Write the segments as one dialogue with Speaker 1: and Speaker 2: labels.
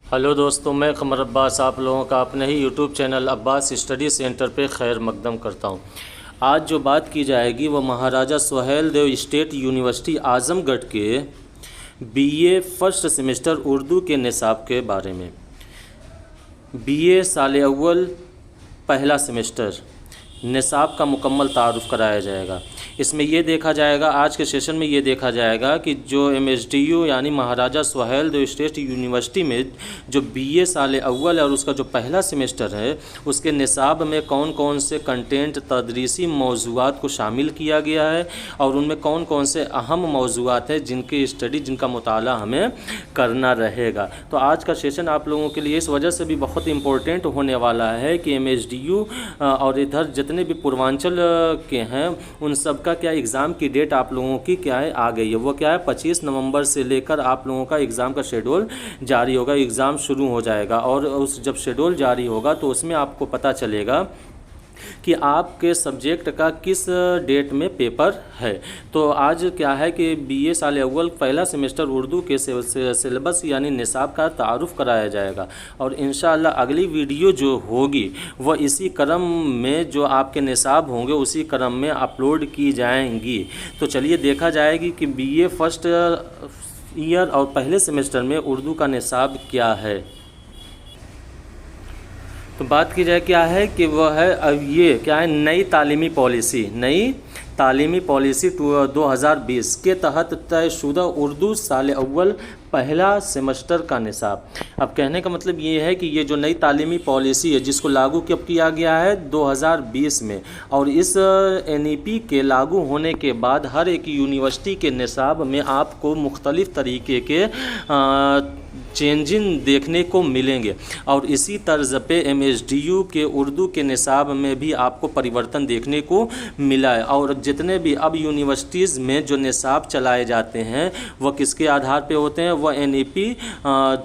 Speaker 1: Hello दोस्तों, मैं कमर अब्बास आप लोगों का अपने ही YouTube channel Abbas study centre पे खैर मकदम करता हूँ। आज जो बात की जाएगी वो महाराजा सुहेल देव स्टेट यूनिवर्सिटी आज़मगढ़ के बीए फर्स्ट सेमेस्टर उर्दू के निसाब के बारे में। बीए साल अव्वल पहला सेमेस्टर निसाब का मुकम्मल तारुफ़ कराया जाएगा। इसमें ये देखा जाएगा, आज के सेशन में ये देखा जाएगा कि जो MSDU यानी महाराजा सुहेल देव स्टेट यूनिवर्सिटी में जो बीए साल अव्वल है और उसका जो पहला सेमेस्टर है उसके निसाब में कौन कौन से कंटेंट तदरीसी मौज़ूआत को शामिल किया गया है और उनमें कौन कौन से अहम मौज़ूआत हैं जिनकी स्टडी जिनका मुताला हमें करना रहेगा। तो आज का सेशन आप लोगों के लिए इस वजह से भी बहुत इम्पोर्टेंट होने वाला है कि MSDU और इधर जितने भी पूर्वांचल के हैं उन सब का क्या एग्ज़ाम की डेट आप लोगों की क्या है आ गई है। वो क्या है 25 नवंबर से लेकर आप लोगों का एग्ज़ाम का शेड्यूल जारी होगा, एग्ज़ाम शुरू हो जाएगा और उस जब शेड्यूल जारी होगा तो उसमें आपको पता चलेगा कि आपके सब्जेक्ट का किस डेट में पेपर है। तो आज क्या है कि बीए साल अव्वल पहला सेमेस्टर उर्दू के सिलेबस यानी निसाब का तारुफ़ कराया जाएगा और इंशाअल्लाह अगली वीडियो जो होगी वह इसी क्रम में जो आपके निसाब होंगे उसी क्रम में अपलोड की जाएंगी। तो चलिए देखा जाएगी कि बीए फर्स्ट ईयर और पहले सेमेस्टर में उर्दू का निसाब क्या है। तो बात की जाए क्या है कि वह है अब ये क्या है नई तालीमी पॉलिसी 2020 के तहत तयशुदा उर्दू साल अव्वल पहला सेमेस्टर का निसाब। अब कहने का मतलब ये है कि ये जो नई तालीमी पॉलिसी है जिसको लागू कब किया गया है 2020 में, और इस NEP के लागू होने के बाद हर एक यूनिवर्सिटी के निसाब में आपको मुख्तलिफ़ तरीके के चेंजिंग देखने को मिलेंगे और इसी तर्ज पे MSDU के उर्दू के निसाब में भी आपको परिवर्तन देखने को मिला है। और जितने भी अब यूनिवर्सिटीज़ में जो निसाब चलाए जाते हैं वह किसके आधार पे होते हैं, वह NEP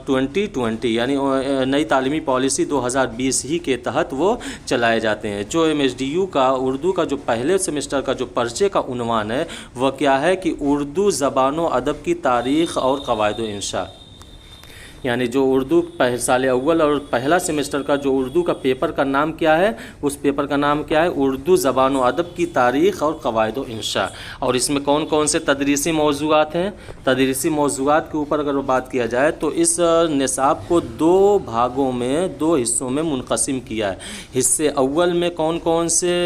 Speaker 1: 2020 यानी नई तालीमी पॉलिसी 2020 ही के तहत वो चलाए जाते हैं। जो MSDU का उर्दू का जो पहले सेमेस्टर का जो पर्चे का उन्वान है वह क्या है कि उर्दू ज़बान व अदब की तारीख़ और क़वाइद व इंशा, यानी जो उर्दू साल अव्वल और पहला सेमेस्टर का जो उर्दू का पेपर का नाम क्या है, उस पेपर का नाम क्या है उर्दू ज़बान व अदब की तारीख़ और क़वाइद व इंशा। और इसमें कौन कौन से तदरीसी मौज़ूआत हैं, तदरीसी मौज़ूआत के ऊपर अगर बात किया जाए तो इस निसाब को दो भागों में दो हिस्सों में मुनक़सिम किया है। हिस्से अव्वल में कौन कौन से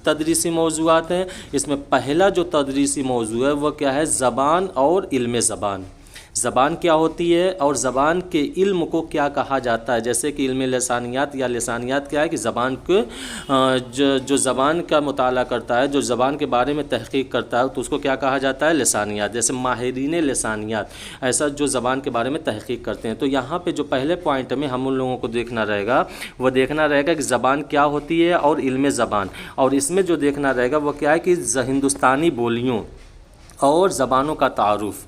Speaker 1: तदरीसी मौज़ूआत हैं, इसमें पहला जो तदरीसी मौज़ू है वह क्या है ज़बान और इल्म ज़बान। ज़बान क्या होती है और ज़बान के इल्म को क्या कहा जाता है। जैसे कि इल्म लसानियात या लसानियात क्या है कि ज़बान के जो ज़बान का मुताला करता है, जो ज़बान के बारे में तहक़ीक़ करता है तो उसको क्या कहा जाता है लसानियात। जैसे माहिरीन लसानियात ऐसा जो ज़बान के बारे में तहक़ीक़ करते हैं। तो यहाँ पे जो पहले पॉइंट में हम उन लोगों को देखना रहेगा वह देखना रहेगा कि ज़बान क्या होती है और इल्म ज़बान, और इसमें जो देखना रहेगा वह क्या है कि हिंदुस्तानी बोलियों और ज़बानों का तारुफ़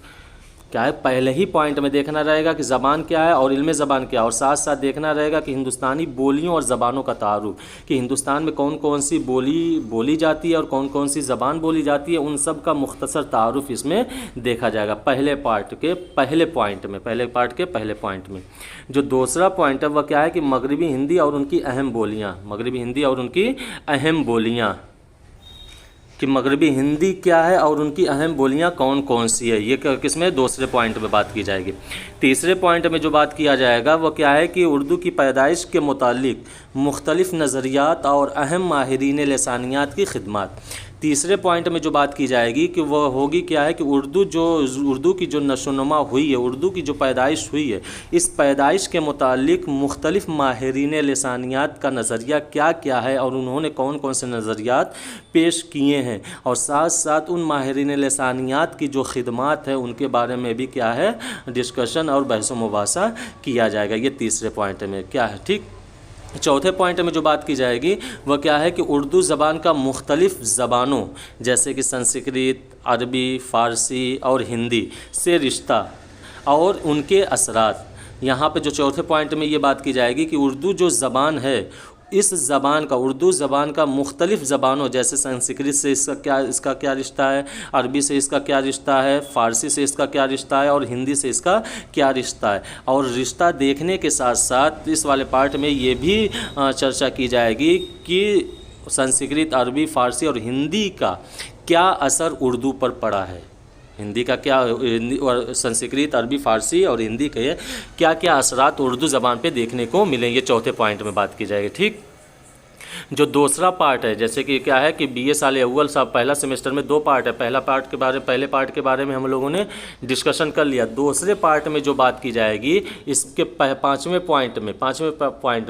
Speaker 1: क्या है। पहले ही पॉइंट में देखना रहेगा कि ज़बान क्या है और इल्म ज़बान क्या है, और साथ साथ देखना रहेगा कि हिंदुस्तानी बोलियों और ज़बानों का तारुफ़ कि हिंदुस्तान में कौन कौन सी बोली जाती है और कौन कौन सी ज़बान बोली जाती है, उन सब का मुख्तसर तारुफ़ इसमें देखा जाएगा पहले पार्ट के पहले पॉइंट में। जो दूसरा पॉइंट है वह क्या है कि मगरबी हिंदी और उनकी अहम बोलियाँ, कि मगरबी हिंदी क्या है और उनकी अहम बोलियां कौन कौन सी है, ये किसमें दूसरे पॉइंट में बात की जाएगी। तीसरे पॉइंट में जो बात किया जाएगा वो क्या है कि उर्दू की पैदाइश के मुतालिक मुख्तलिफ़ नज़रियात और अहम माहिरीन लसानियात की खिदमत। तीसरे पॉइंट में जो बात की जाएगी कि वह होगी क्या है कि उर्दू की जो नशोनुमा हुई है, उर्दू की जो पैदाइश हुई है, इस पैदाइश के मुतालिक मुख्तलिफ़ माहिरीन लसानियात का नज़रिया क्या क्या है और उन्होंने कौन कौन से नज़रियात पेश किए हैं, और साथ साथ उन माहिरीन लसानियात की जो खिदमत है उनके बारे में भी क्या है डिस्कशन और बहस व मुबासा किया जाएगा। ये तीसरे पॉइंट में क्या है, ठीक। चौथे पॉइंट में जो बात की जाएगी वह क्या है कि उर्दू ज़बान का मुख्तलिफ़ ज़बानों जैसे कि संस्कृत, अरबी, फ़ारसी और हिंदी से रिश्ता और उनके असरात। यहाँ पे जो चौथे पॉइंट में ये बात की जाएगी कि उर्दू जो ज़बान है इस ज़बान का, उर्दू ज़बान का मुख्तलिफ़ ज़बानों जैसे संस्कृत से इसका क्या रिश्ता है, अरबी से इसका क्या रिश्ता है, फ़ारसी से इसका क्या रिश्ता है और हिंदी से इसका क्या रिश्ता है। और रिश्ता देखने के साथ साथ इस वाले पार्ट में ये भी चर्चा की जाएगी कि संस्कृत, अरबी, फ़ारसी और हिंदी का क्या असर उर्दू पर पड़ा है। हिंदी का क्या, हिंदी और संस्कृत, अरबी, फ़ारसी और हिंदी के क्या क्या असरात उर्दू ज़बान पे देखने को मिलेंगे, चौथे पॉइंट में बात की जाएगी। ठीक, जो दूसरा पार्ट है, जैसे कि क्या है कि बीए साल अव्वल साहब पहला सेमेस्टर में 2 पार्ट है। पहले पार्ट के बारे में हम लोगों ने डिस्कशन कर लिया। दूसरे पार्ट में जो बात की जाएगी इसके पाँचवें पॉइंट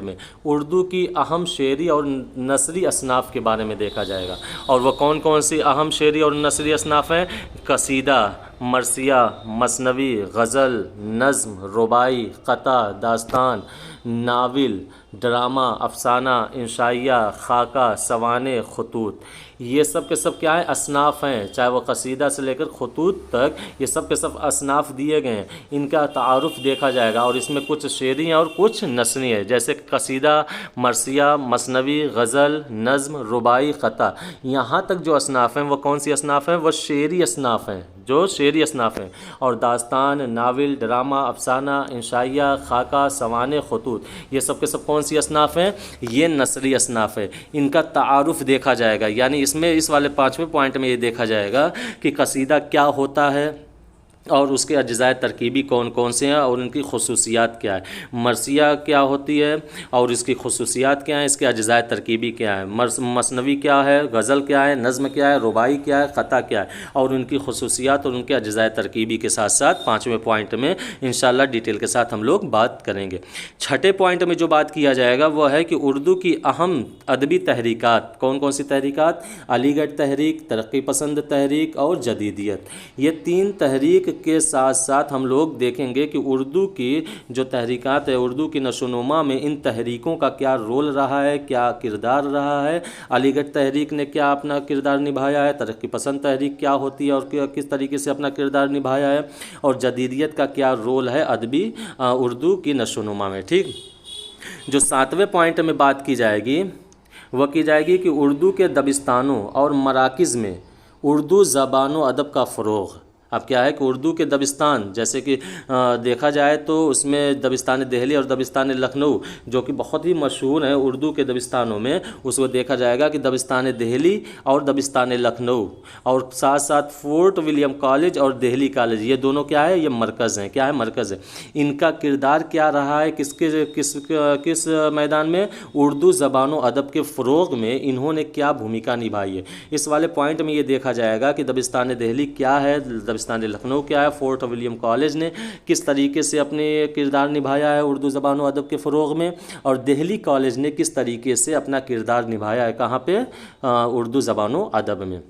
Speaker 1: में उर्दू की अहम शेरी और नसरी असनाफ़ के बारे में देखा जाएगा। और वह कौन कौन सी अहम शेरी और नसरी असनाफ़ हैं? कसीदा, मरसिया, मसनवी, गज़ल, नज़्म, रुबाई, क़ता, दास्तान, नाविल, ड्रामा, अफसाना, इंशाइया, खाका, सवाने, खतूत। ये सब के सब क्या है? असनाफ़ हैं। चाहे वो कसीदा से लेकर खतूत तक ये सब के सब असनाफ़ दिए गए हैं। इनका तारुफ देखा जाएगा और इसमें कुछ शेरी हैं और कुछ नसरी है। जैसे कसीदा, मरसिया, मसनवी, गज़ल, नज़्म, रुबाई, क़ता, यहाँ तक जो असनाफ़ हैं वो कौन सी असनाफ़ हैं? वो शेरी असनाफ़ हैं, जो शेरी असनाफ़ हैं। और दास्तान, नाविल, ड्रामा, अफसाना, इंशाइया, खाका, सवाने, खतूत, ये सब के सब कौन सी असनाफ़ हैं? ये नसरी असनाफ़ है। इनका तारुफ देखा जाएगा, यानी इसमें इस वाले 5वें पॉइंट में ये देखा जाएगा कि कसीदा क्या होता है और उसके अज्ज़ाए तरकीबी कौन कौन से हैं और उनकी खुसूसियात क्या है। मरसिया क्या होती है और इसकी खुसूसियात क्या हैं, इसके अज्ज़ाए तरकीबी क्या है। मसनवी क्या है, गज़ल क्या है, नज़्म क्या है, रुबाई क्या है, क़ता क्या है, और उनकी खुसूसियात और उनके अज्ज़ाए तरकीबी के साथ साथ 5वें पॉइंट में इंशाअल्लाह डिटेल के साथ हम लोग बात करेंगे। छठे पॉइंट में जो बात किया जाएगा वह है कि उर्दू की अहम अदबी तहरीकात, कौन कौन सी तहरीकात? अलीगढ़ तहरीक, तरक्की पसंद तहरीक और जदीदियत। ये 3 तहरीक के साथ साथ हम लोग देखेंगे कि उर्दू की जो तहरीकात है, उर्दू की नशोनुमा में इन तहरीकों का क्या रोल रहा है, क्या किरदार रहा है। अलीगढ़ तहरीक ने क्या अपना किरदार निभाया है, तरक्की पसंद तहरीक क्या होती है और किस तरीके से अपना किरदार निभाया है, और जदीदियत का क्या रोल है अदबी उर्दू की नशोनुमा में। ठीक, जो 7वें पॉइंट में बात की जाएगी वह की जाएगी कि उर्दू के दबिस्तानों और मराकिज़ में उर्दू ज़बान व अदब का फ़रोग़। अब क्या है कि उर्दू के दबिस्तान, जैसे कि देखा जाए तो उसमें दबिस्तान दिल्ली और दबिस्तान लखनऊ जो कि बहुत ही मशहूर हैं उर्दू के दबिस्तानों में, उसको देखा जाएगा कि दबिस्तान दिल्ली और दबिस्तान लखनऊ, और साथ साथ फोर्ट विलियम कॉलेज और दिल्ली कॉलेज, ये दोनों क्या है? ये मरकज़ हैं। क्या है? मरकज़ है। इनका किरदार क्या रहा है, किस मैदान में? उर्दू ज़बान व अदब के फ़रोग़ में इन्होंने क्या भूमिका निभाई है। इस वाले पॉइंट में ये देखा जाएगा कि दबिस्तान दिल्ली क्या है, दबिस्तान लखनऊ क्या है, फोर्ट विलियम कॉलेज ने किस तरीके से अपने किरदार निभाया है उर्दू ज़बान व अदब के फ़रोग़ में, और दिल्ली कॉलेज ने किस तरीके से अपना किरदार निभाया है कहाँ पे? उर्दू ज़बान व अदब में।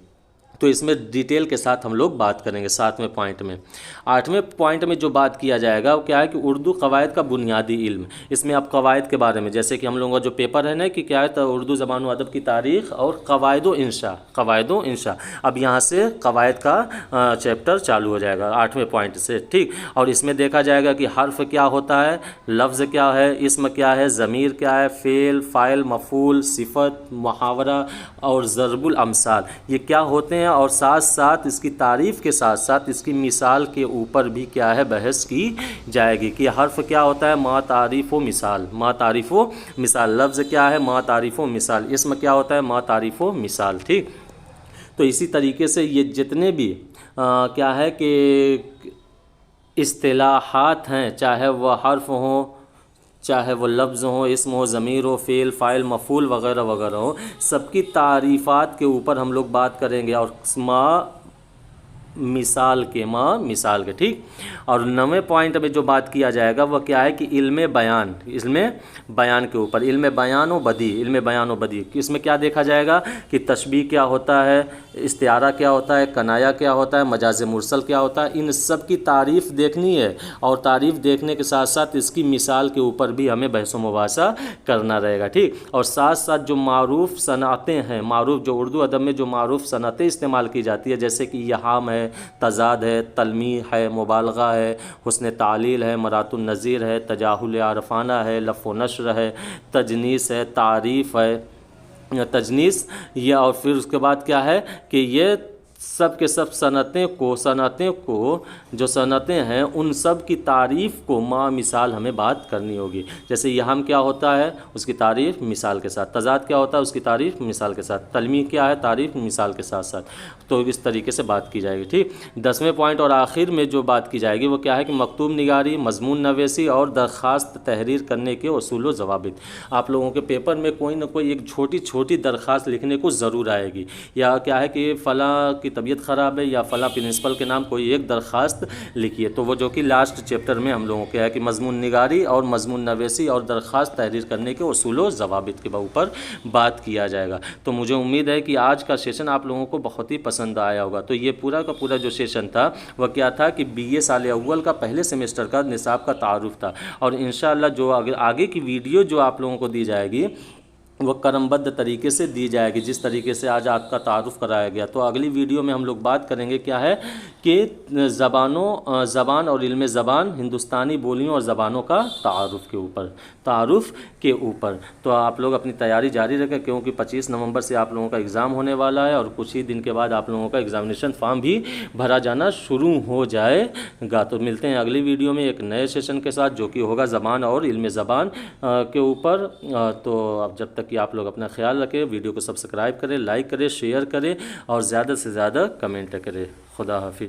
Speaker 1: तो इसमें डिटेल के साथ हम लोग बात करेंगे 7वें पॉइंट में। 8वें पॉइंट में जो बात किया जाएगा वो क्या है कि उर्दू कवायद का बुनियादी इल्म। इसमें आप कवायद के बारे में, जैसे कि हम लोगों का जो पेपर है ना कि क्या है, तो उर्दू ज़बान व अदब की तारीख़ और कवायद व इंशा, अब यहाँ से कवायद का चैप्टर चालू हो जाएगा 8वें पॉइंट से। ठीक, और इसमें देखा जाएगा कि हर्फ क्या होता है, लफ्ज़ क्या है, इस्म क्या है, ज़मीर क्या है, फ़ेल, फ़ाइल, मफ़ूल, सिफ़त, मुहावरा और ज़रबुल अमसाल, ये क्या होते हैं, और साथ साथ इसकी तारीफ़ के साथ साथ इसकी मिसाल के ऊपर भी क्या है, बहस की जाएगी कि हर्फ क्या होता है, मा तारीफ़ व मिसाल, मा तारीफ़ व मिसाल, लफ्ज़ क्या है, मा तारीफ़ व मिसाल, इस्म क्या होता है, मा तारीफ़ व मिसाल। ठीक, तो इसी तरीके से ये जितने भी क्या है कि इस्तिलाहात हैं, चाहे वह हर्फ हों, चाहे वो लफ्ज़ हो, इस्म हो, ज़मीर हो, फ़ेल, फ़ाइल, मफ़ूल वगैरह वगैरह हो, सबकी तारीफ़ात के ऊपर हम लोग बात करेंगे, और मिसाल के। ठीक, और 9वें पॉइंट में जो बात किया जाएगा वह क्या है कि इल्म बयान के ऊपर, इल्म बयान व बदी, इसमें क्या देखा जाएगा कि तशबीह क्या होता है, इस्तिआरा क्या होता है, कनाया क्या होता है, मजाज मुरसल क्या होता है, इन सब की तारीफ़ देखनी है, और तारीफ़ देखने के साथ साथ इसकी मिसाल के ऊपर भी हमें बहस व मुबासा करना रहेगा। ठीक, और साथ साथ जो मारूफ़ सनातें हैं, जो उर्दू अदब में जो मारूफ़ सनातें इस्तेमाल की जाती है, जैसे कि यहाम है, तजाद है, तलमी है, मुबालगा है, हुस्न तालील है, मरातुन नज़ीर है, तजाहुल आरफाना है, लफ़ व नश्र है, तजनीस है, तारीफ़ है, तजनीस ये। और फिर उसके बाद क्या है कि ये सब के सब सनतें को जो सनतें हैं उन सब की तारीफ़ को मा मिसाल हमें बात करनी होगी। जैसे यहाँ क्या होता है, उसकी तारीफ़ मिसाल के साथ। तजाद क्या होता है, उसकी तारीफ़ मिसाल के साथ। तलमी क्या है, तारीफ़ मिसाल के साथ साथ। तो इस तरीके से बात की जाएगी। ठीक, 10वें पॉइंट और आखिर में जो बात की जाएगी वो क्या है कि मकतूब निगारी, मजमून नवेसी और दरख्वास्त तहरीर करने के उसूल व ज़वाबित। आप लोगों के पेपर में कोई ना कोई एक छोटी छोटी दरख्वास्त लिखने को ज़रूर आएगी, या क्या है कि फ़लाँ की तबीयत ख़राब है या फ़लाँ प्रिंसिपल के नाम कोई एक दरख्वास्त लिखिए। तो वो जो कि लास्ट चैप्टर में हम लोगों के है कि मजमून निगारी और मजमून नवेसी और दरख्वास्त तहरीर करने के उसूल व ज़वाबित के ऊपर बात किया जाएगा। तो मुझे उम्मीद है कि आज का सेशन आप लोगों को बहुत ही पसंद आया होगा। तो ये पूरा का पूरा जो सेशन था वह क्या था कि BA साल अव्वल का पहले सेमेस्टर का निसाब का तारुफ था। और इंशाअल्लाह जो आगे की वीडियो जो आप लोगों को दी जाएगी वह क्रमबद्ध तरीके से दी जाएगी, जिस तरीके से आज आपका तारुफ कराया गया। तो अगली वीडियो में हम लोग बात करेंगे क्या है कि ज़बान और इल्म ज़बान, हिंदुस्तानी बोलियों और ज़बानों का तारुफ के ऊपर। तो आप लोग अपनी तैयारी जारी रखें, क्योंकि 25 नवंबर से आप लोगों का एग्ज़ाम होने वाला है और कुछ ही दिन के बाद आप लोगों का एग्ज़ामिनेशन फॉर्म भी भरा जाना शुरू हो जाएगा। तो मिलते हैं अगली वीडियो में एक नए सेशन के साथ, जो कि होगा ज़बान और इल्म ज़बान के ऊपर। तो अब जब तक कि आप लोग अपना ख्याल रखें, वीडियो को सब्सक्राइब करें, लाइक करें, शेयर करें और ज़्यादा से ज़्यादा कमेंट करें। खुदा हाफिज़।